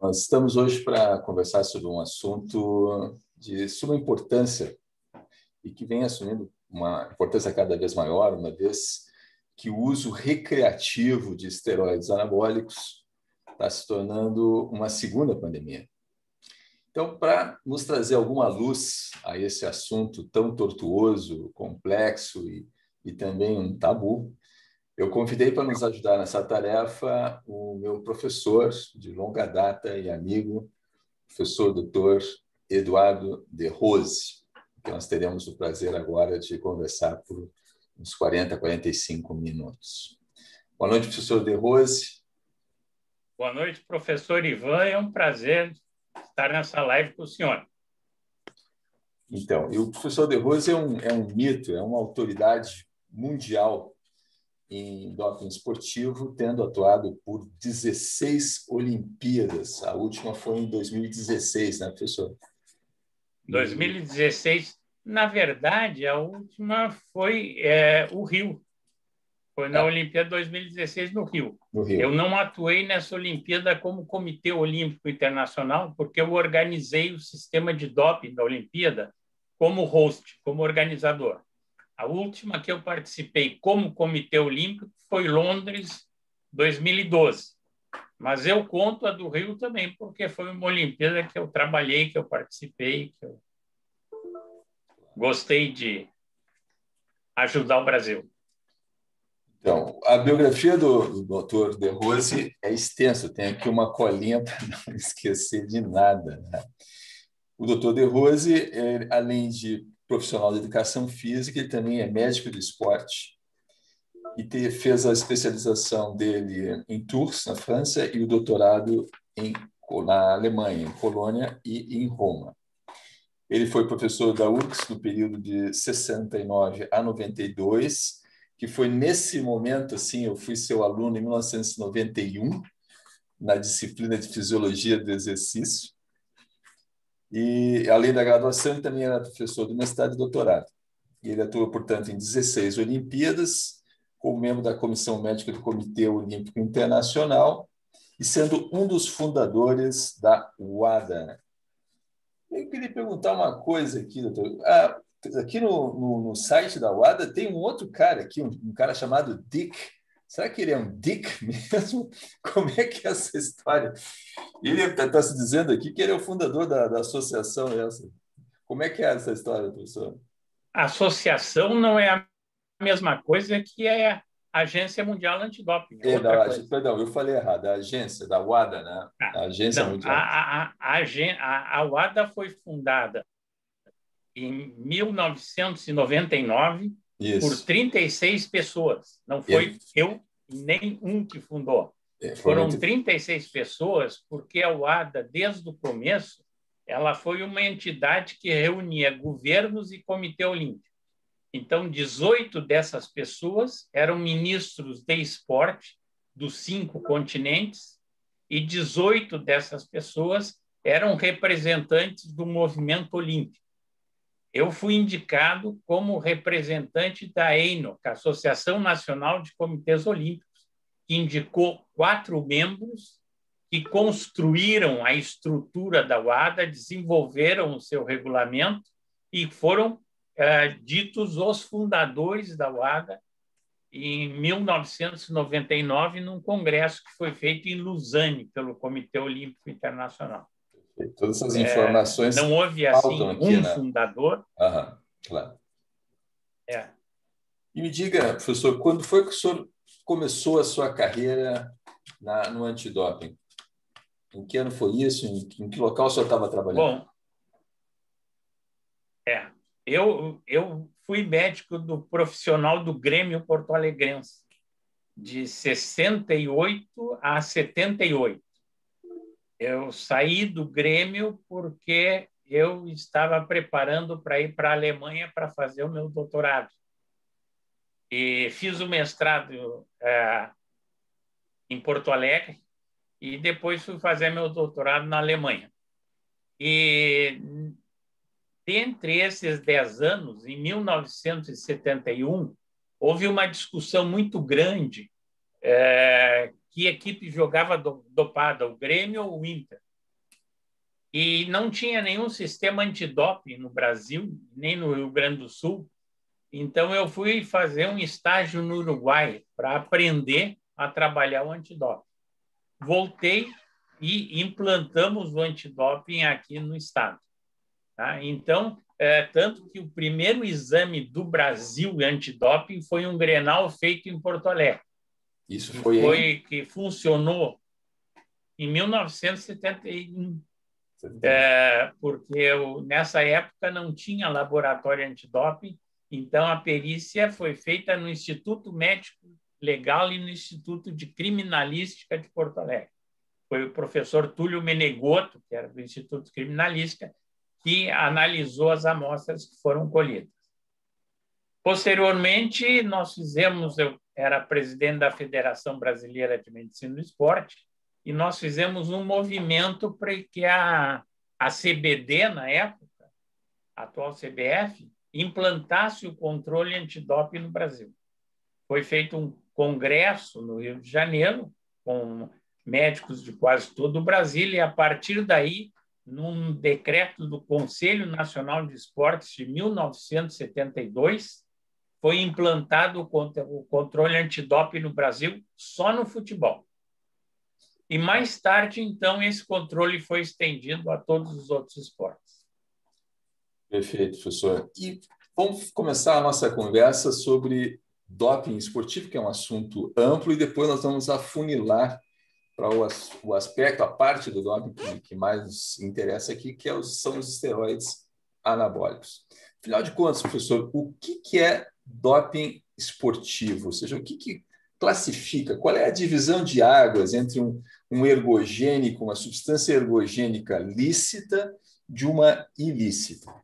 Nós estamos hoje para conversar sobre um assunto de suma importância e que vem assumindo uma importância cada vez maior, uma vez que o uso recreativo de esteroides anabólicos está se tornando uma segunda pandemia. Então, para nos trazer alguma luz a esse assunto tão tortuoso, complexo e também um tabu, eu convidei para nos ajudar nessa tarefa o meu professor de longa data e amigo, professor Dr. Eduardo De Rose, que nós teremos o prazer agora de conversar por uns 40, 45 minutos. Boa noite, professor De Rose. Boa noite, professor Ivan. É um prazer estar nessa live com o senhor. Então, e o professor De Rose é um mito, é uma autoridade mundial em doping esportivo, tendo atuado por 16 Olimpíadas. A última foi em 2016, né, professor? 2016. Na verdade, a última foi o Rio. Foi na Olimpíada 2016 no Rio. Eu não atuei nessa Olimpíada como Comitê Olímpico Internacional, porque eu organizei o sistema de doping da Olimpíada como host, como organizador. A última que eu participei como Comitê Olímpico foi Londres, 2012. Mas eu conto a do Rio também, porque foi uma Olimpíada que eu trabalhei, que eu participei, que eu gostei de ajudar o Brasil. Então, a biografia do Dr. De Rose é extensa, tem aqui uma colinha para não esquecer de nada, né? O Dr. De Rose, além de profissional de educação física, ele também é médico do esporte e fez a especialização dele em Tours, na França, e o doutorado na Alemanha, em Colônia e em Roma. Ele foi professor da URGS no período de 69 a 92, que foi nesse momento, assim, eu fui seu aluno em 1991, na disciplina de Fisiologia do Exercício. E, além da graduação, ele também era professor do mestrado e doutorado. Ele atuou, portanto, em 16 Olimpíadas, como membro da Comissão Médica do Comitê Olímpico Internacional e sendo um dos fundadores da WADA. Eu queria perguntar uma coisa aqui, doutor. Aqui no site da WADA tem um outro cara aqui, um cara chamado Dick. Será que ele é um Dick mesmo? Como é que é essa história? Ele está se dizendo aqui que ele é o fundador da associação essa. Como é que é essa história, professor? A associação não é a mesma coisa que a Agência Mundial Antidoping. Perdão, eu falei errado. A agência da WADA, né? A Agência Mundial. A WADA foi fundada em 1999 por 36 pessoas. Não foi eu nem um que fundou. Foram 36 pessoas, porque a WADA, desde o começo, ela foi uma entidade que reunia governos e comitê olímpico. Então, 18 dessas pessoas eram ministros de esporte dos 5 continentes e 18 dessas pessoas eram representantes do movimento olímpico. Eu fui indicado como representante da ANO, que é a Associação Nacional de Comitês Olímpicos, que indicou 4 membros que construíram a estrutura da WADA, desenvolveram o seu regulamento e foram ditos os fundadores da WADA em 1999, num congresso que foi feito em Lausanne pelo Comitê Olímpico Internacional. Todas essas informações não houve assim aqui, fundador. Claro. E me diga, professor, quando foi que o senhor começou a sua carreira no antidoping? Em que ano foi isso? Em que local o senhor estava trabalhando? Bom, eu fui médico do profissional do Grêmio Porto Alegrense, de 68 a 78. Eu saí do Grêmio porque eu estava preparando para ir para a Alemanha para fazer o meu doutorado. E fiz o mestrado em Porto Alegre e depois fui fazer meu doutorado na Alemanha. E dentre esses 10 anos, em 1971, houve uma discussão muito grande que equipe jogava dopada, o Grêmio ou o Inter. E não tinha nenhum sistema antidoping no Brasil, nem no Rio Grande do Sul. Então, eu fui fazer um estágio no Uruguai para aprender a trabalhar o antidoping. Voltei e implantamos o antidoping aqui no estado. Tá? Então, tanto que o primeiro exame do Brasil antidoping foi um Grenal feito em Porto Alegre. Isso foi que funcionou em 1971. Porque nessa época não tinha laboratório antidoping, então a perícia foi feita no Instituto Médico Legal e no Instituto de Criminalística de Porto Alegre. Foi o professor Túlio Menegotto, que era do Instituto Criminalística, que analisou as amostras que foram colhidas. Posteriormente, eu era presidente da Federação Brasileira de Medicina do Esporte, e nós fizemos um movimento para que a CBD, na época, a atual CBF, implantasse o controle antidoping no Brasil. Foi feito um congresso no Rio de Janeiro, com médicos de quase todo o Brasil, e, a partir daí, num decreto do Conselho Nacional de Esportes de 1972, foi implantado o controle antidoping no Brasil só no futebol. E mais tarde, então, esse controle foi estendido a todos os outros esportes. Perfeito, professor. E vamos começar a nossa conversa sobre doping esportivo, que é um assunto amplo, e depois nós vamos afunilar para o aspecto, a parte do doping que mais nos interessa aqui, que são os esteroides anabólicos. Afinal de contas, professor, o que é doping esportivo? Ou seja, o que classifica? Qual é a divisão de águas entre um ergogênico, uma substância ergogênica lícita de uma ilícita?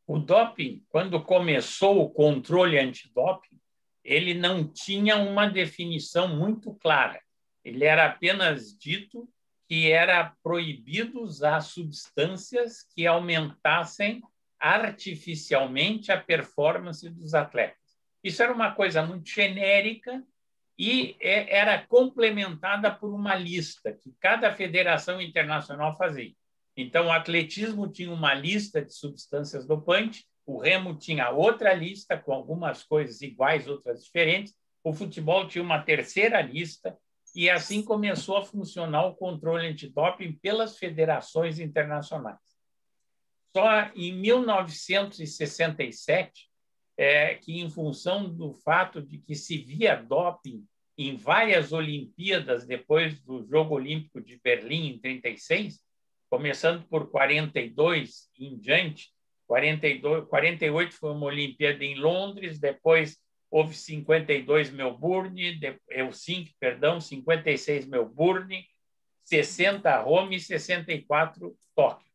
O doping, quando começou o controle antidoping, ele não tinha uma definição muito clara. Ele era apenas dito que era proibido usar substâncias que aumentassem artificialmente a performance dos atletas. Isso era uma coisa muito genérica e era complementada por uma lista que cada federação internacional fazia. Então, o atletismo tinha uma lista de substâncias dopantes, o remo tinha outra lista com algumas coisas iguais, outras diferentes, o futebol tinha uma terceira lista, e assim começou a funcionar o controle antidoping pelas federações internacionais. Só em 1967, que, em função do fato de que se via doping em várias Olimpíadas depois do Jogo Olímpico de Berlim, em 1936, começando por 42 em diante, 48 foi uma Olimpíada em Londres, depois houve 52 Melbourne, 56 Melbourne, 60 Roma e 64 Tóquio.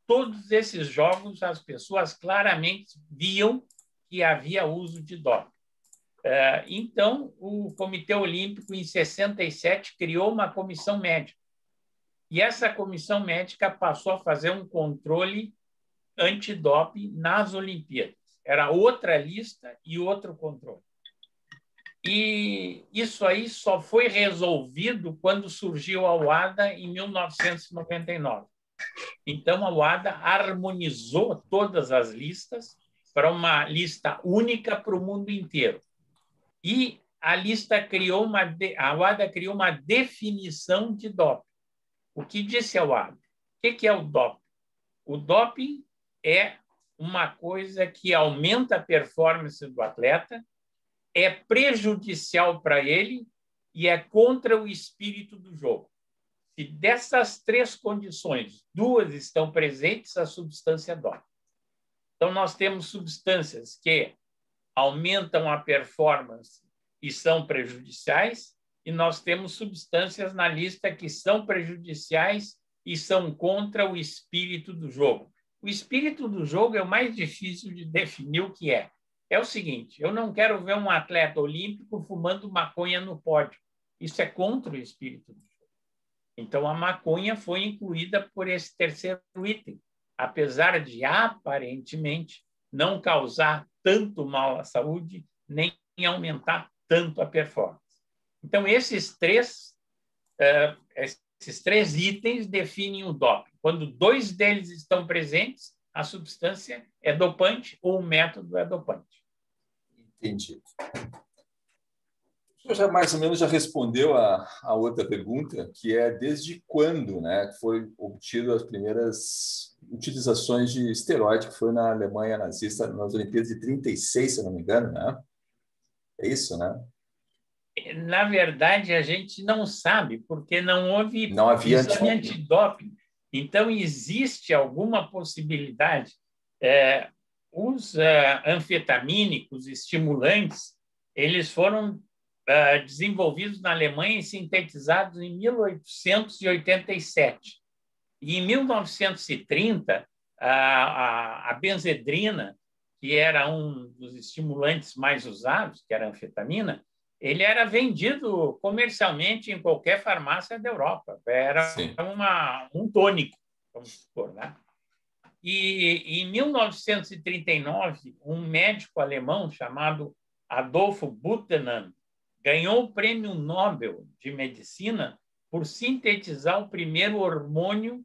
Todos esses jogos, as pessoas claramente viam que havia uso de doping. Então, o Comitê Olímpico, em 67, criou uma comissão médica. E essa comissão médica passou a fazer um controle antidoping nas Olimpíadas. Era outra lista e outro controle. E isso aí só foi resolvido quando surgiu a UADA em 1999. Então, a UADA harmonizou todas as listas para uma lista única para o mundo inteiro. E a UADA criou uma definição de doping. O que disse a UADA? O que é o doping? O doping é uma coisa que aumenta a performance do atleta, é prejudicial para ele e é contra o espírito do jogo. Se dessas três condições, duas estão presentes, a substância é doping. Então, nós temos substâncias que aumentam a performance e são prejudiciais, e nós temos substâncias na lista que são prejudiciais e são contra o espírito do jogo. O espírito do jogo é o mais difícil de definir o que é. É o seguinte, eu não quero ver um atleta olímpico fumando maconha no pódio. Isso é contra o espírito do jogo. Então, a maconha foi incluída por esse terceiro item, apesar de, aparentemente, não causar tanto mal à saúde, nem aumentar tanto a performance. Então, esses três esses 3 itens definem o doping. Quando 2 deles estão presentes, a substância é dopante ou o método é dopante. Entendi. O senhor já mais ou menos já respondeu a outra pergunta, que é desde quando, né, foi obtido as primeiras utilizações de esteroide, que foi na Alemanha nazista, nas Olimpíadas de 36, se eu não me engano, né? É isso, né? Na verdade, a gente não sabe, porque não houve Não havia exame antidoping. Então, existe alguma possibilidade. Os anfetamínicos, estimulantes, eles foram desenvolvidos na Alemanha e sintetizados em 1887. E em 1930, a benzedrina, que era um dos estimulantes mais usados, que era a anfetamina, ele era vendido comercialmente em qualquer farmácia da Europa. Era um tônico, vamos supor, né? E em 1939, um médico alemão chamado Adolfo Butenandt ganhou o Prêmio Nobel de Medicina por sintetizar o primeiro hormônio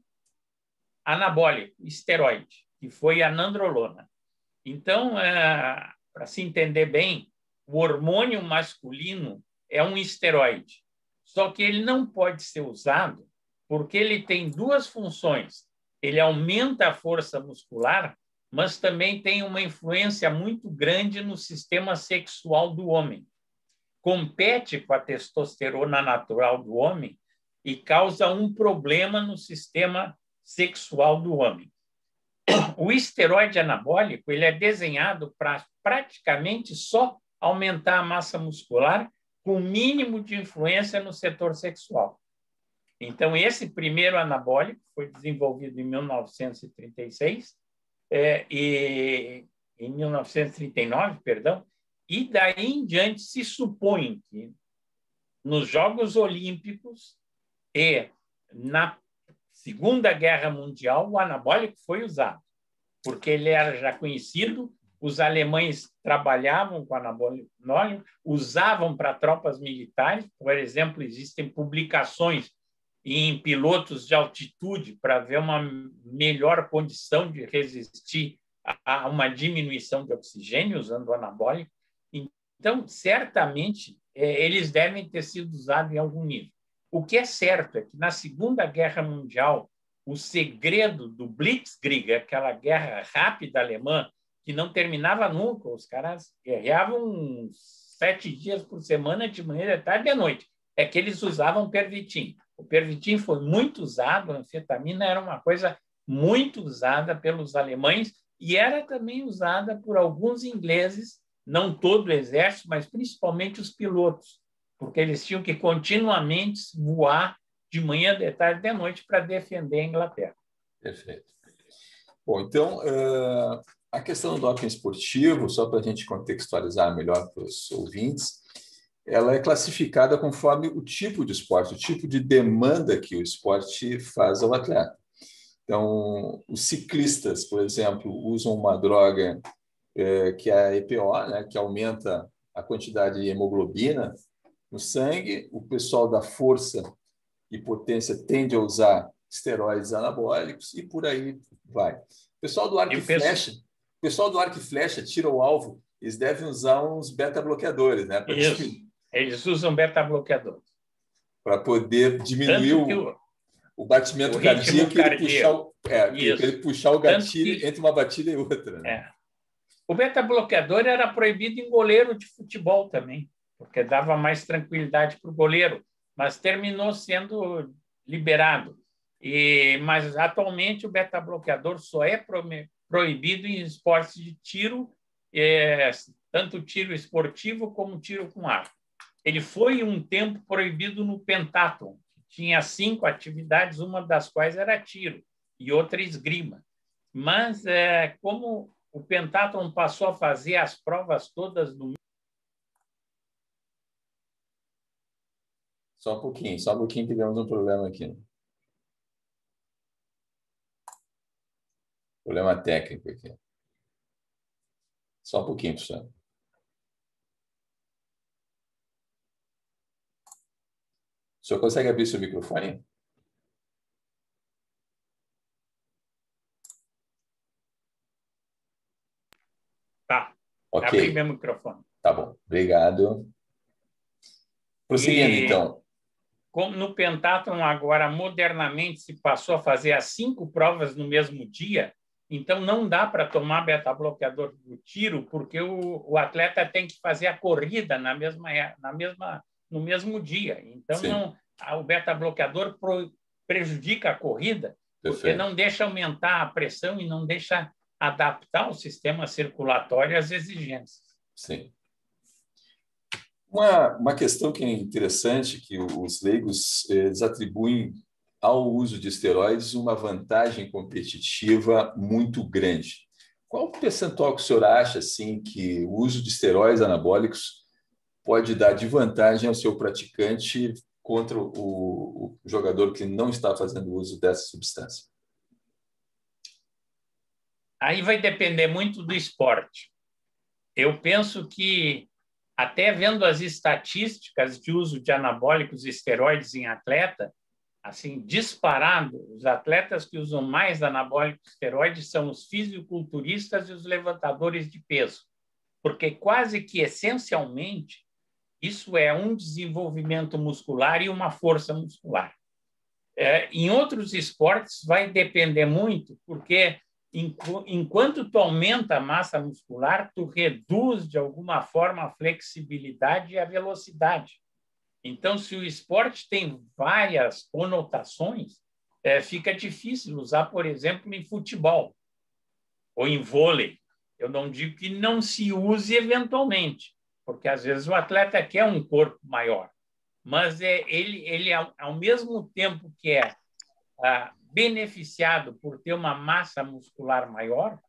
anabólico, esteroide, que foi a nandrolona. Então, para se entender bem, o hormônio masculino é um esteroide, só que ele não pode ser usado porque ele tem 2 funções. Ele aumenta a força muscular, mas também tem uma influência muito grande no sistema sexual do homem. Compete com a testosterona natural do homem e causa um problema no sistema sexual do homem. O esteroide anabólico ele é desenhado para praticamente só aumentar a massa muscular com o mínimo de influência no setor sexual. Então, esse primeiro anabólico foi desenvolvido em 1936 e em 1939, perdão, e daí em diante se supõe que nos Jogos Olímpicos e na Segunda Guerra Mundial o anabólico foi usado, porque ele era já conhecido, os alemães trabalhavam com anabólico, usavam para tropas militares, por exemplo, existem publicações em pilotos de altitude para ver uma melhor condição de resistir a uma diminuição de oxigênio usando o anabólico. Então, certamente, eles devem ter sido usados em algum nível. O que é certo é que, na Segunda Guerra Mundial, o segredo do Blitzkrieg, aquela guerra rápida alemã, que não terminava nunca, os caras guerreavam 7 dias por semana, de manhã, de tarde e de noite, é que eles usavam pervitin. O pervitin foi muito usado, a anfetamina era uma coisa muito usada pelos alemães e era também usada por alguns ingleses, não todo o exército, mas principalmente os pilotos, porque eles tinham que continuamente voar de manhã, de tarde e de noite para defender a Inglaterra. Perfeito. Bom, então, a questão do doping esportivo, só para a gente contextualizar melhor para os ouvintes, ela é classificada conforme o tipo de esporte, o tipo de demanda que o esporte faz ao atleta. Então, os ciclistas, por exemplo, usam uma droga que é a EPO, né, que aumenta a quantidade de hemoglobina no sangue. O pessoal da força e potência tende a usar esteroides anabólicos e por aí vai. O pessoal do arco e flecha, tira o alvo, eles devem usar uns beta-bloqueadores, né? Isso. Eles usam beta-bloqueadores. Para poder diminuir o batimento cardíaco e ele puxar o gatilho entre uma batida e outra. Né? O beta-bloqueador era proibido em goleiro de futebol também, porque dava mais tranquilidade para o goleiro, mas terminou sendo liberado. Mas atualmente o beta-bloqueador só é proibido em esportes de tiro, tanto tiro esportivo como tiro com arco. Ele foi um tempo proibido no pentathlon, que tinha 5 atividades, uma das quais era tiro e outra esgrima. Mas como o pentathlon passou a fazer as provas todas no Só um pouquinho que tivemos um problema aqui. Problema técnico aqui. Só um pouquinho, professor. O senhor consegue abrir seu microfone? abrir meu microfone. Tá bom, obrigado. Prosseguindo, então. Como no pentathlon agora, modernamente, se passou a fazer as 5 provas no mesmo dia, então não dá para tomar beta-bloqueador do tiro, porque o atleta tem que fazer a corrida no mesmo dia. Então, não, o beta-bloqueador prejudica a corrida, porque não deixa aumentar a pressão e não deixa adaptar o sistema circulatório às exigências. Sim. Uma questão que é interessante, que os leigos eles atribuem ao uso de esteroides uma vantagem competitiva muito grande. Qual o percentual que o senhor acha assim, que o uso de esteroides anabólicos pode dar de vantagem ao seu praticante contra o jogador que não está fazendo uso dessa substância? Aí vai depender muito do esporte. Eu penso que, até vendo as estatísticas de uso de anabólicos e esteroides em atleta, assim, disparado, os atletas que usam mais anabólicos e esteroides são os fisiculturistas e os levantadores de peso, porque quase que essencialmente isso é um desenvolvimento muscular e uma força muscular. Em outros esportes vai depender muito, porque enquanto tu aumenta a massa muscular, tu reduz de alguma forma a flexibilidade e a velocidade. Então, se o esporte tem várias conotações, fica difícil usar, por exemplo, em futebol ou em vôlei. Eu não digo que não se use eventualmente, porque às vezes o atleta quer um corpo maior, mas ele ao mesmo tempo que é beneficiado por ter uma massa muscular maior,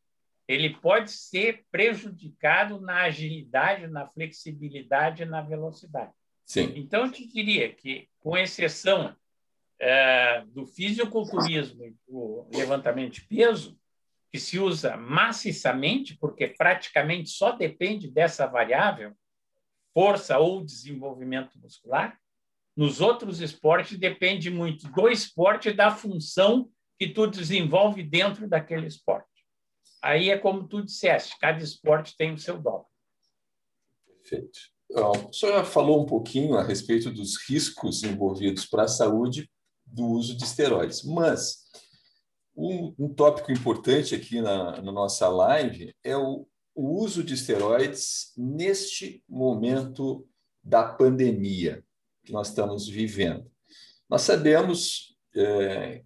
ele pode ser prejudicado na agilidade, na flexibilidade e na velocidade. Sim. Então, eu te diria que, com exceção do fisiculturismo e do levantamento de peso, que se usa maciçamente, porque praticamente só depende dessa variável, força ou desenvolvimento muscular, nos outros esportes depende muito do esporte e da função que tu desenvolve dentro daquele esporte. Aí é como tu disseste, cada esporte tem o seu dom. Perfeito. O senhor já falou um pouquinho a respeito dos riscos envolvidos para a saúde do uso de esteroides, mas um tópico importante aqui na nossa live é o uso de esteroides neste momento da pandemia que nós estamos vivendo. Nós sabemos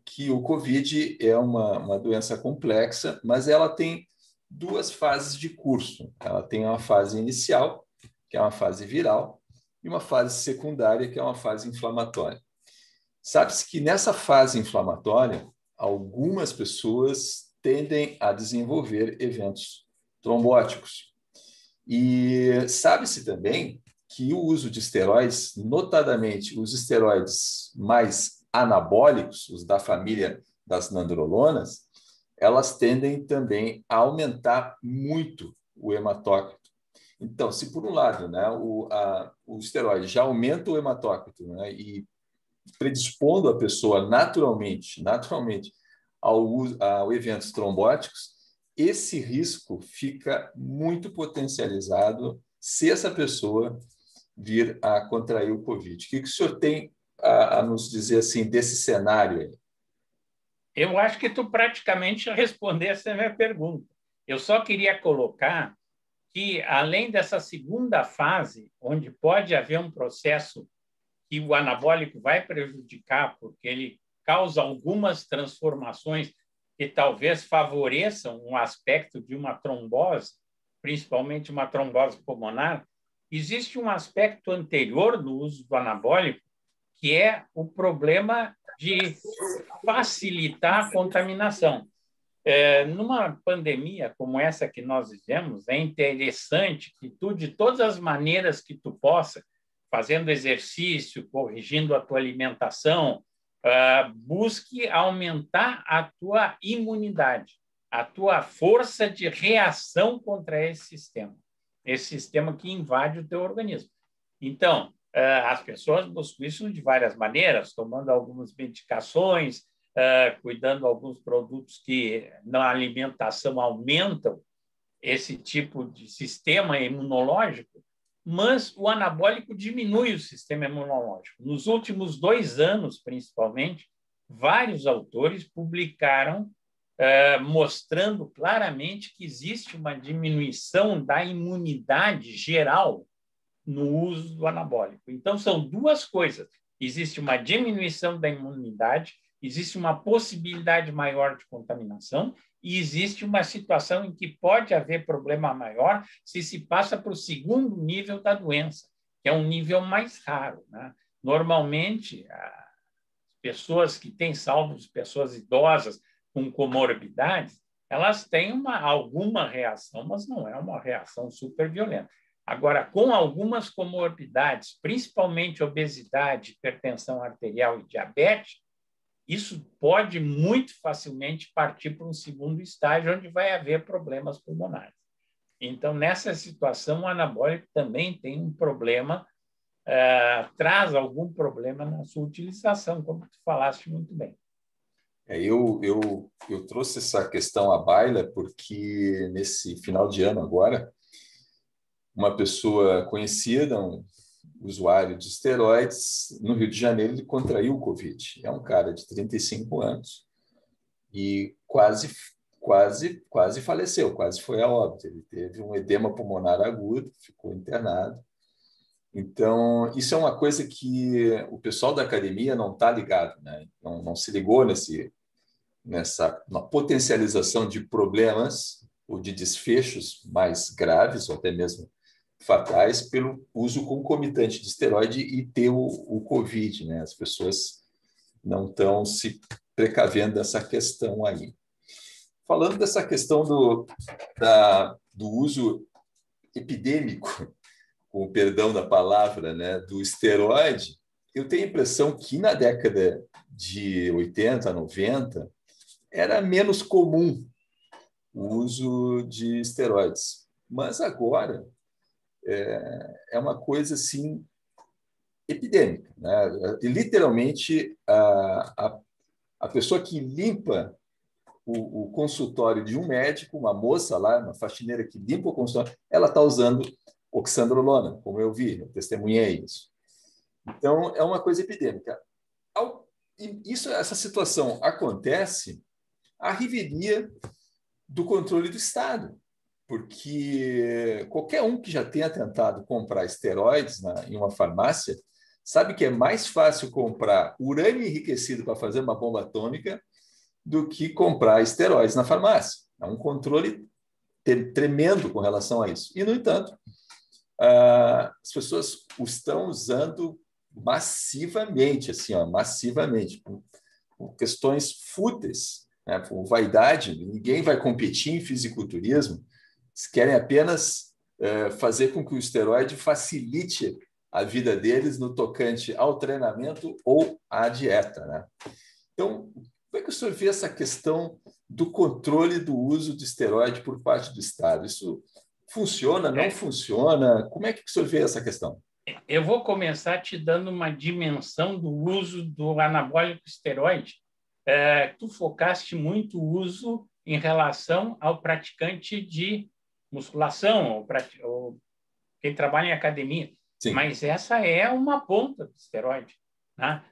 que o COVID é uma doença complexa, mas ela tem 2 fases de curso. Ela tem uma fase inicial, que é uma fase viral, e uma fase secundária, que é uma fase inflamatória. Sabe-se que nessa fase inflamatória, algumas pessoas tendem a desenvolver eventos trombóticos. E sabe-se também que o uso de esteroides, notadamente os esteroides mais anabólicos, os da família das nandrolonas, elas tendem também a aumentar muito o hematócrito. Então, se por um lado, né, o esteroide já aumenta o hematócrito, né, e predispondo a pessoa naturalmente a eventos trombóticos, esse risco fica muito potencializado se essa pessoa vir a contrair o COVID. O que o senhor tem a nos dizer assim desse cenário aí? Eu acho que tu praticamente respondeste a minha pergunta. Eu só queria colocar que, além dessa segunda fase, onde pode haver um processo que o anabólico vai prejudicar, porque ele causa algumas transformações que talvez favoreçam um aspecto de uma trombose, principalmente uma trombose pulmonar, existe um aspecto anterior no uso do anabólico, que é o problema de facilitar a contaminação. Numa pandemia como essa que nós vivemos, é interessante que tu, de todas as maneiras que tu possa, fazendo exercício, corrigindo a tua alimentação, busque aumentar a tua imunidade, a tua força de reação contra esse sistema que invade o teu organismo. Então, as pessoas buscam isso de várias maneiras, tomando algumas medicações, cuidando de alguns produtos que na alimentação aumentam esse tipo de sistema imunológico, mas o anabólico diminui o sistema imunológico. Nos últimos 2 anos, principalmente, vários autores publicaram mostrando claramente que existe uma diminuição da imunidade geral no uso do anabólico. Então, são 2 coisas. Existe uma diminuição da imunidade, existe uma possibilidade maior de contaminação e existe uma situação em que pode haver problema maior se passa para o segundo nível da doença, que é um nível mais raro, né? Normalmente, as pessoas que têm, salvo pessoas idosas com comorbidades, elas têm alguma reação, mas não é uma reação super violenta. Agora, com algumas comorbidades, principalmente obesidade, hipertensão arterial e diabetes, isso pode muito facilmente partir para um segundo estágio, onde vai haver problemas pulmonares. Então, nessa situação, o anabólico também tem um problema, traz algum problema na sua utilização, como tu falaste muito bem. Eu trouxe essa questão à baila porque, nesse final de ano agora, uma pessoa conhecida, um usuário de esteroides, no Rio de Janeiro, ele contraiu o Covid. É um cara de 35 anos e quase faleceu, quase foi a óbito. Ele teve um edema pulmonar agudo, ficou internado. Então, isso é uma coisa que o pessoal da academia não está ligado, né? Não se ligou na potencialização de problemas ou de desfechos mais graves, ou até mesmo fatais, pelo uso concomitante de esteroide e ter o Covid, né? As pessoas não estão se precavendo dessa questão aí. Falando dessa questão do uso epidêmico, com o perdão da palavra, né, do esteroide, eu tenho a impressão que na década de 80, 90, era menos comum o uso de esteroides. Mas agora é uma coisa assim epidêmica, né? E, literalmente, a pessoa que limpa o consultório de um médico, uma moça lá, uma faxineira que limpa o consultório, ela está usando oxandrolona, como eu vi, eu testemunhei isso. Então, é uma coisa epidêmica. Essa situação acontece à revelia do controle do Estado, porque qualquer um que já tenha tentado comprar esteroides em uma farmácia sabe que é mais fácil comprar urânio enriquecido para fazer uma bomba atômica do que comprar esteroides na farmácia. É um controle tremendo com relação a isso. E, no entanto, as pessoas o estão usando massivamente, assim, massivamente, por questões fúteis, né? Por vaidade. Ninguém vai competir em fisiculturismo. Eles querem apenas fazer com que o esteroide facilite a vida deles no tocante ao treinamento ou à dieta, né? Então, como é que o senhor vê essa questão do controle do uso de esteroide por parte do Estado? Isso funciona, não funciona? Como é que o senhor vê essa questão? Eu vou começar te dando uma dimensão do uso do anabólico esteroide. Tu focaste muito o uso em relação ao praticante de musculação, ou quem trabalha em academia. Sim. Mas essa é uma ponta do esteroide, né?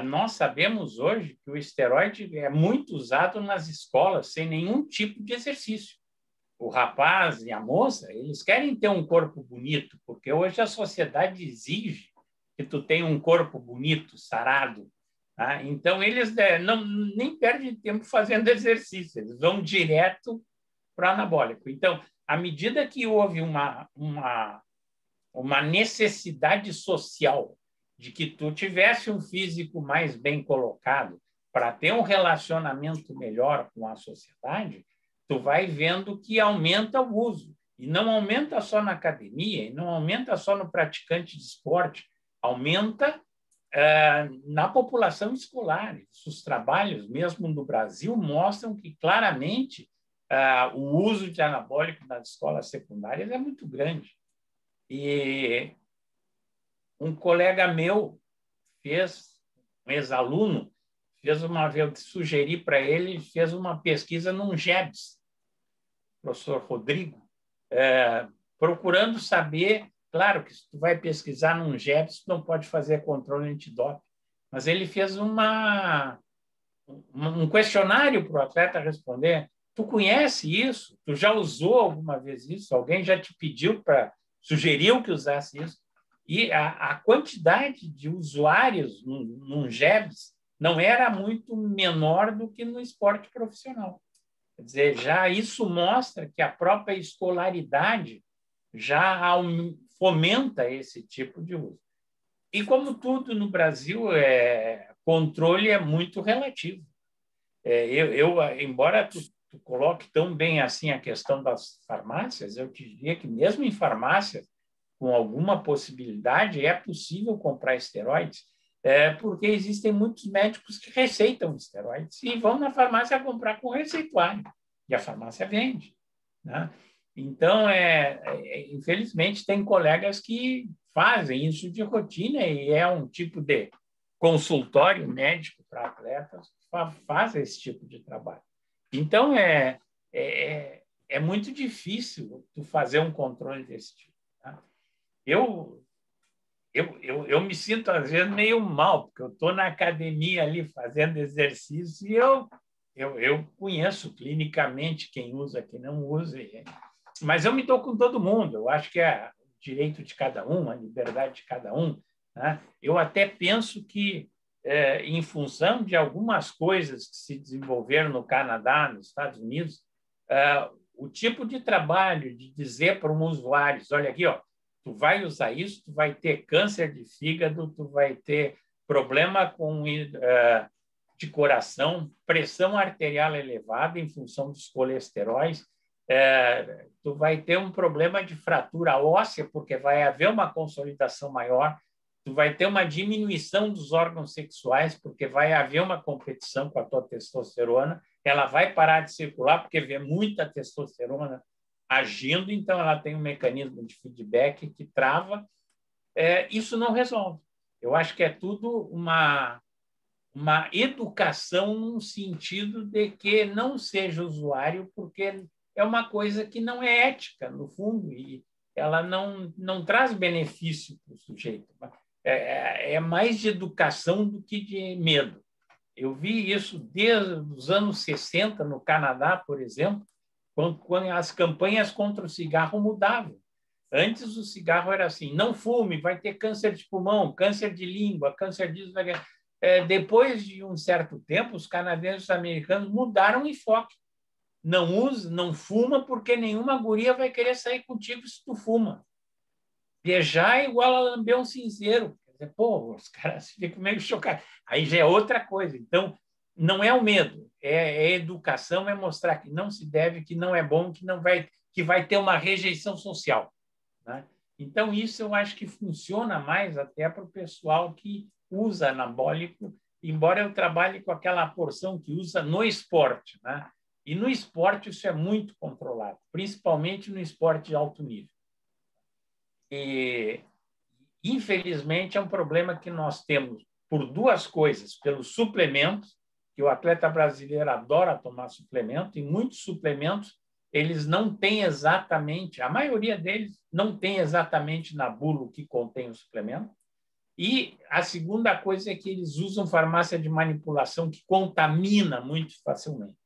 Nós sabemos hoje que o esteroide é muito usado nas escolas sem nenhum tipo de exercício. O rapaz e a moça, eles querem ter um corpo bonito, porque hoje a sociedade exige que tu tenha um corpo bonito, sarado. Tá? Então, eles nem perdem tempo fazendo exercício, eles vão direto para o anabólico. Então, à medida que houve uma necessidade social de que tu tivesse um físico mais bem colocado para ter um relacionamento melhor com a sociedade, tu vai vendo que aumenta o uso. E não aumenta só na academia, e não aumenta só no praticante de esporte, aumenta na população escolar. Os trabalhos, mesmo no Brasil, mostram que claramente o uso de anabólico nas escolas secundárias é muito grande. E um colega meu um ex-aluno, eu sugeri para ele, fez uma pesquisa num GEBS, professor Rodrigo, procurando saber. Claro que se tu vai pesquisar num GEPS, tu não pode fazer controle antidoping, mas ele fez um questionário para o atleta responder. Tu conhece isso? Tu já usou alguma vez isso? Alguém já te pediu sugeriu que usasse isso? E a quantidade de usuários num GEPS não era muito menor do que no esporte profissional. Quer dizer, já isso mostra que a própria escolaridade já fomenta esse tipo de uso. E como tudo no Brasil, controle é muito relativo. Embora tu coloque tão bem assim a questão das farmácias, eu te diria que mesmo em farmácias, com alguma possibilidade, é possível comprar esteroides, porque existem muitos médicos que receitam esteroides e vão na farmácia comprar com receituário, e a farmácia vende, né? Então, infelizmente, tem colegas que fazem isso de rotina e é um tipo de consultório médico para atletas que faz esse tipo de trabalho. Então, é muito difícil tu fazer um controle desse tipo. Tá? Eu me sinto, às vezes, meio mal, porque eu estou na academia ali fazendo exercício e eu conheço clinicamente quem usa, quem não usa, mas eu me dou com todo mundo. Eu acho que é o direito de cada um, a liberdade de cada um. Né? Eu até penso que, em função de algumas coisas que se desenvolveram no Canadá, nos Estados Unidos, o tipo de trabalho de dizer para um usuário, olha aqui, ó, tu vai usar isso, tu vai ter câncer de fígado, tu vai ter problema de coração, pressão arterial elevada em função dos colesteróis, tu vai ter um problema de fratura óssea, porque vai haver uma consolidação maior, tu vai ter uma diminuição dos órgãos sexuais, porque vai haver uma competição com a tua testosterona, ela vai parar de circular, porque vê muita testosterona agindo, então ela tem um mecanismo de feedback que trava. Isso não resolve. Eu acho que é tudo uma educação no sentido de que não seja usuário, porque é uma coisa que não é ética, no fundo, e ela não traz benefício para o sujeito. É mais de educação do que de medo. Eu vi isso desde os anos 60 no Canadá, por exemplo, quando as campanhas contra o cigarro mudavam. Antes o cigarro era assim, não fume, vai ter câncer de pulmão, câncer de língua, câncer disso. Depois de um certo tempo, os canadenses e os americanos mudaram o enfoque. Não usa, não fuma, porque nenhuma guria vai querer sair contigo se tu fuma. Beijar é igual a lamber um cinzeiro. Pô, os caras ficam meio chocados. Aí já é outra coisa. Então, não é o medo, é educação, é mostrar que não se deve, que não é bom, que vai ter uma rejeição social. Né? Então, isso eu acho que funciona mais até para o pessoal que usa anabólico, embora eu trabalhe com aquela porção que usa no esporte. Né? E no esporte isso é muito controlado, principalmente no esporte de alto nível. E, infelizmente, é um problema que nós temos por duas coisas, pelos suplementos, que o atleta brasileiro adora tomar suplemento, e muitos suplementos eles não têm exatamente, a maioria deles não tem exatamente na bula o que contém o suplemento. E a segunda coisa é que eles usam farmácia de manipulação que contamina muito facilmente.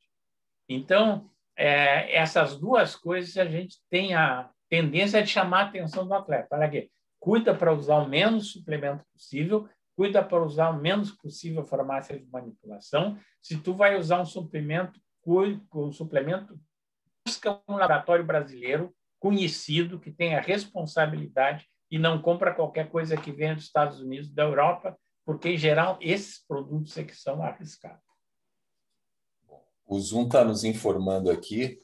Então, essas duas coisas a gente tem a tendência de chamar a atenção do atleta. Olha aqui, cuida para usar o menos suplemento possível, cuida para usar o menos possível farmácia de manipulação. Se tu vai usar um suplemento, busca um laboratório brasileiro conhecido que tenha responsabilidade e não compra qualquer coisa que venha dos Estados Unidos, da Europa, porque, em geral, esses produtos é que são arriscados. O Zoom está nos informando aqui,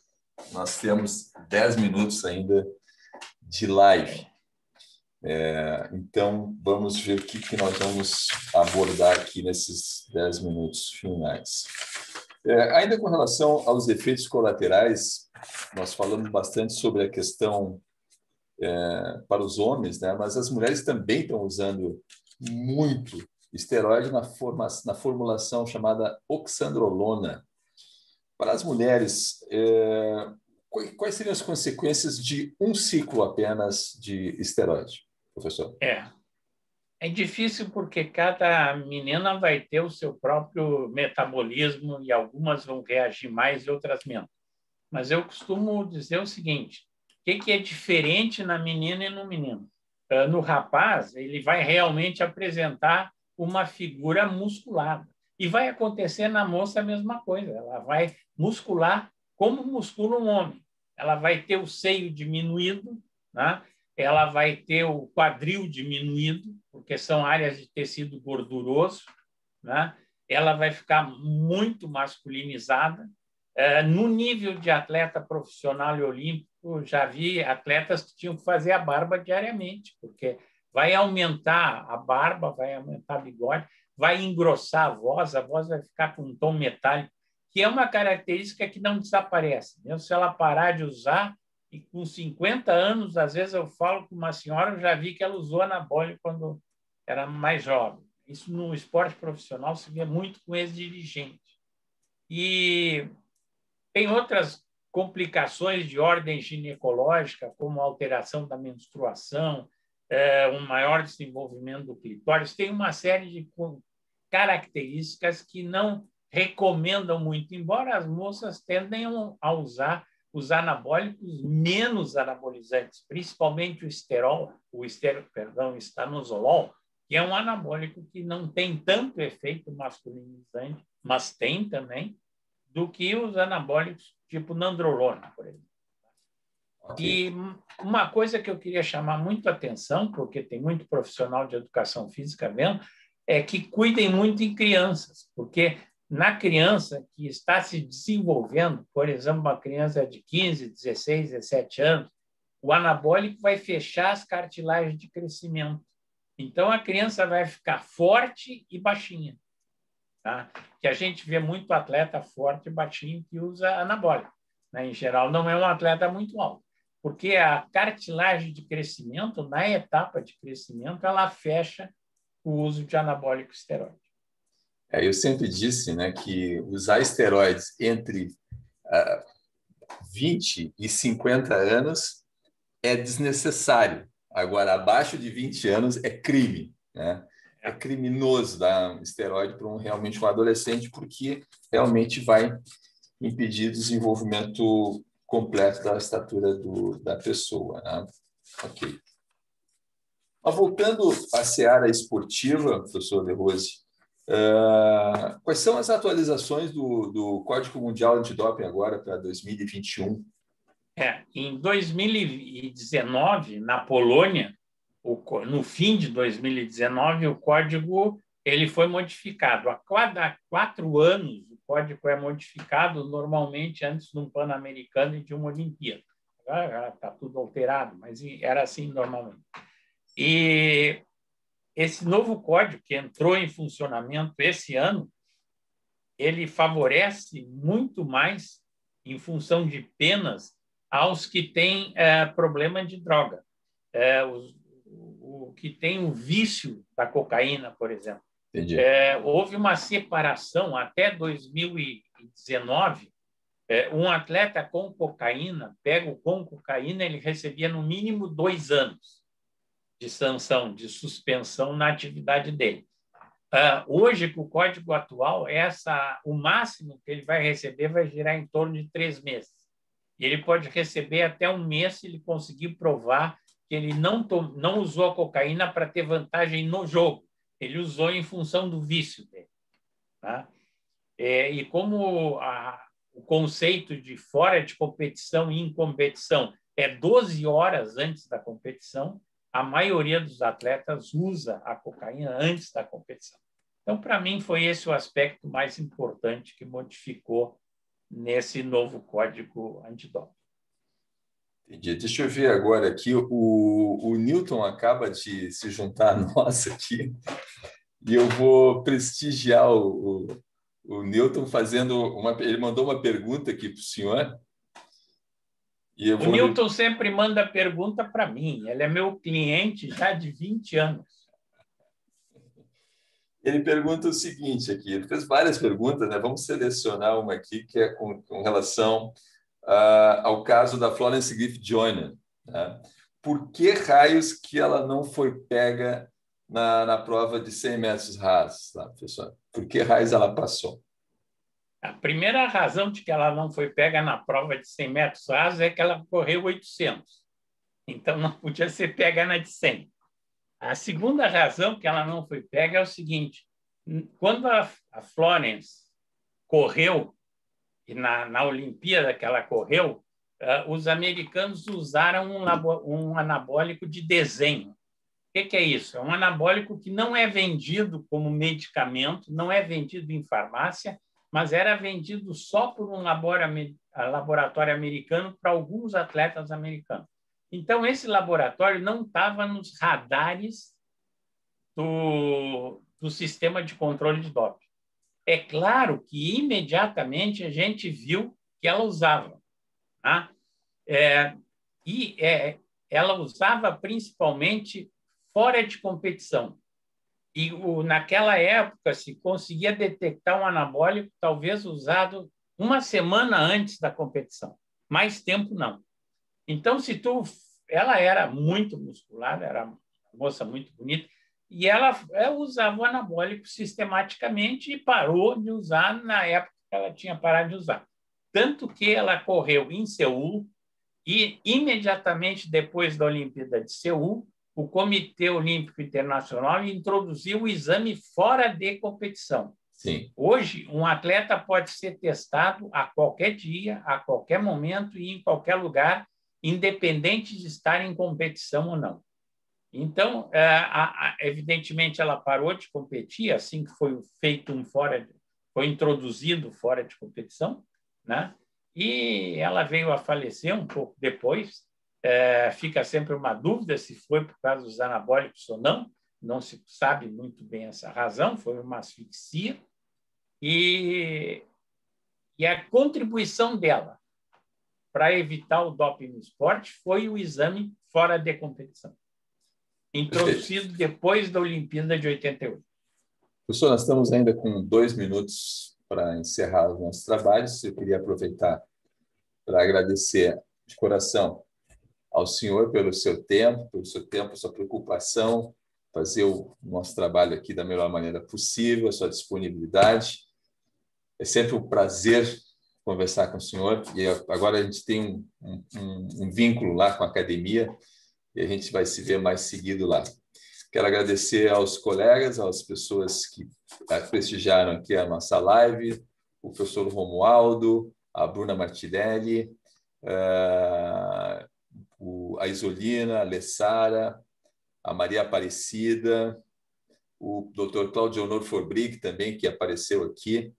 nós temos 10 minutos ainda de live. Então, vamos ver o que nós vamos abordar aqui nesses 10 minutos finais. Ainda com relação aos efeitos colaterais, nós falamos bastante sobre a questão para os homens, né? Mas as mulheres também estão usando muito esteroide na formulação chamada oxandrolona. Para as mulheres, quais seriam as consequências de um ciclo apenas de esteroide, professor? É difícil porque cada menina vai ter o seu próprio metabolismo e algumas vão reagir mais e outras menos. Mas eu costumo dizer o seguinte: o que é diferente na menina e no menino? No rapaz, ele vai realmente apresentar uma figura musculada. E vai acontecer na moça a mesma coisa. Ela vai muscular como muscula um homem. Ela vai ter o seio diminuído, né? Ela vai ter o quadril diminuído, porque são áreas de tecido gorduroso, né? Ela vai ficar muito masculinizada. No nível de atleta profissional e olímpico, já vi atletas que tinham que fazer a barba diariamente, porque vai aumentar a barba, vai aumentar o bigode, vai engrossar a voz vai ficar com um tom metálico, que é uma característica que não desaparece. Mesmo se ela parar de usar, e com 50 anos, às vezes eu falo com uma senhora, eu já vi que ela usou anabólico quando era mais jovem. Isso no esporte profissional se vê muito com ex-dirigentes. E tem outras complicações de ordem ginecológica, como alteração da menstruação, um maior desenvolvimento do clitóris. Tem uma série de características que não recomendam muito, embora as moças tendem a usar os anabólicos menos anabolizantes, principalmente o estanozolol, que é um anabólico que não tem tanto efeito masculinizante, mas tem também, do que os anabólicos tipo nandrolona, por exemplo. Okay. E uma coisa que eu queria chamar muito a atenção, porque tem muito profissional de educação física vendo, é que cuidem muito em crianças, porque na criança que está se desenvolvendo, por exemplo, uma criança de 15, 16, 17 anos, o anabólico vai fechar as cartilagens de crescimento. Então, a criança vai ficar forte e baixinha. Tá? Que a gente vê muito atleta forte e baixinho que usa anabólico. Né? Em geral, não é um atleta muito alto, porque a cartilagem de crescimento, na etapa de crescimento, ela fecha o uso de anabólico esteroide. Eu sempre disse, né, que usar esteroides entre 20 e 50 anos é desnecessário. Agora, abaixo de 20 anos é crime, né? É criminoso dar esteroide para realmente um adolescente, porque realmente vai impedir o desenvolvimento completo da estatura da pessoa. Né? Ok. Mas voltando à seara esportiva, professor De Rose, quais são as atualizações do Código Mundial Antidoping agora para 2021? Em 2019, na Polônia, no fim de 2019, o código ele foi modificado. A cada 4 anos, o código é modificado normalmente antes de um Pan-Americano e de uma Olimpíada. Agora está tudo alterado, mas era assim normalmente. E esse novo código, que entrou em funcionamento esse ano, ele favorece muito mais, em função de penas, aos que têm problema de droga. O que tem o vício da cocaína, por exemplo. Houve uma separação até 2019. Um atleta com cocaína, pego com cocaína, ele recebia no mínimo 2 anos de sanção, de suspensão na atividade dele. Hoje, com o código atual, o máximo que ele vai receber vai girar em torno de 3 meses. E ele pode receber até 1 mês se ele conseguir provar que ele não usou a cocaína para ter vantagem no jogo. Ele usou em função do vício dele. Tá? E como o conceito de fora de competição e em competição é 12 horas antes da competição, a maioria dos atletas usa a cocaína antes da competição. Então, para mim, foi esse o aspecto mais importante que modificou nesse novo código antidoping. Entendi. Deixa eu ver agora aqui. O Newton acaba de se juntar a nós aqui e eu vou prestigiar o Newton fazendo ele mandou uma pergunta aqui para o senhor. O Newton sempre manda pergunta para mim. Ele é meu cliente já de 20 anos. Ele pergunta o seguinte aqui. Ele fez várias perguntas, né? Vamos selecionar uma aqui que é com relação ao caso da Florence Griffith Joyner. Né? Por que raios que ela não foi pega na prova de 100 metros rasos, tá, professor? Por que raios ela passou? A primeira razão de que ela não foi pega na prova de 100 metros rasos é que ela correu 800. Então, não podia ser pega na de 100. A segunda razão que ela não foi pega é o seguinte: quando a Florence correu, e na Olimpíada que ela correu, os americanos usaram um anabólico de desenho. O que é isso? É um anabólico que não é vendido como medicamento, não é vendido em farmácia, mas era vendido só por um laboratório americano para alguns atletas americanos. Então, esse laboratório não estava nos radares do sistema de controle de doping. É claro que, imediatamente, a gente viu que ela usava. Tá? Ela usava principalmente fora de competição. E naquela época se conseguia detectar um anabólico talvez usado uma semana antes da competição. Mais tempo não. Então, ela era muito musculada, era uma moça muito bonita, e ela usava o anabólico sistematicamente e parou de usar na época que ela tinha parado de usar. Tanto que ela correu em Seul e, imediatamente depois da Olimpíada de Seul, o Comitê Olímpico Internacional introduziu o exame fora de competição. Sim. Hoje, um atleta pode ser testado a qualquer dia, a qualquer momento e em qualquer lugar, independente de estar em competição ou não. Então, evidentemente, ela parou de competir assim que foi feito foi introduzido fora de competição, né? E ela veio a falecer um pouco depois. Fica sempre uma dúvida se foi por causa dos anabólicos ou não se sabe muito bem essa razão, foi uma asfixia. E a contribuição dela para evitar o doping no esporte foi o exame fora de competição, introduzido depois da Olimpíada de 88. Professor, nós estamos ainda com 2 minutos para encerrar os nossos trabalhos. Eu queria aproveitar para agradecer de coração ao senhor pelo seu tempo, sua preocupação, fazer o nosso trabalho aqui da melhor maneira possível, a sua disponibilidade. É sempre um prazer conversar com o senhor, e agora a gente tem um vínculo lá com a academia, e a gente vai se ver mais seguido lá. Quero agradecer aos colegas, às pessoas que prestigiaram aqui a nossa live, o professor Romualdo, a Bruna Martinelli, a Isolina, a Lessara, a Maria Aparecida, o Dr. Claudio Honor Forbrick também, que apareceu aqui.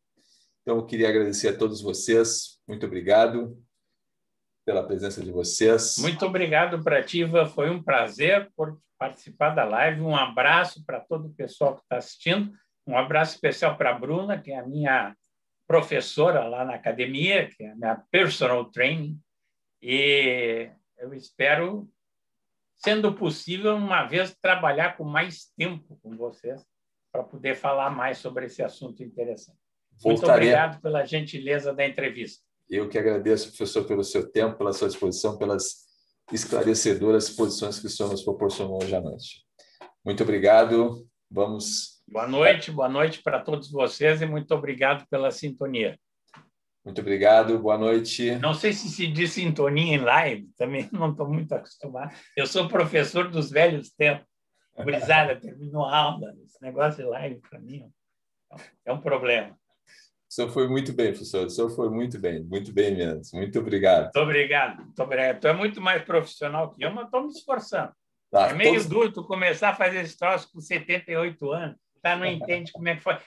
Então, eu queria agradecer a todos vocês. Muito obrigado pela presença de vocês. Muito obrigado para ti, Ivan. Foi um prazer por participar da live. Um abraço para todo o pessoal que está assistindo. Um abraço especial para a Bruna, que é a minha professora lá na academia, que é a minha personal training. E eu espero, sendo possível, uma vez trabalhar com mais tempo com vocês para poder falar mais sobre esse assunto interessante. Muito obrigado pela gentileza da entrevista. Eu que agradeço, professor, pelo seu tempo, pela sua disposição, pelas esclarecedoras posições que o senhor nos proporcionou hoje à noite. Muito obrigado. Vamos... Boa noite para todos vocês e muito obrigado pela sintonia. Muito obrigado, boa noite. Não sei se diz sintonia em live, também não estou muito acostumado. Eu sou professor dos velhos tempos. Gurizada, terminou a aula. Esse negócio de live, para mim, é um problema. O senhor foi muito bem, professor. O senhor foi muito bem mesmo. Muito obrigado. Muito obrigado. Tu é muito mais profissional que eu, mas estou me esforçando. É meio duro tu começar a fazer esse troço com 78 anos. Não entende como é que foi.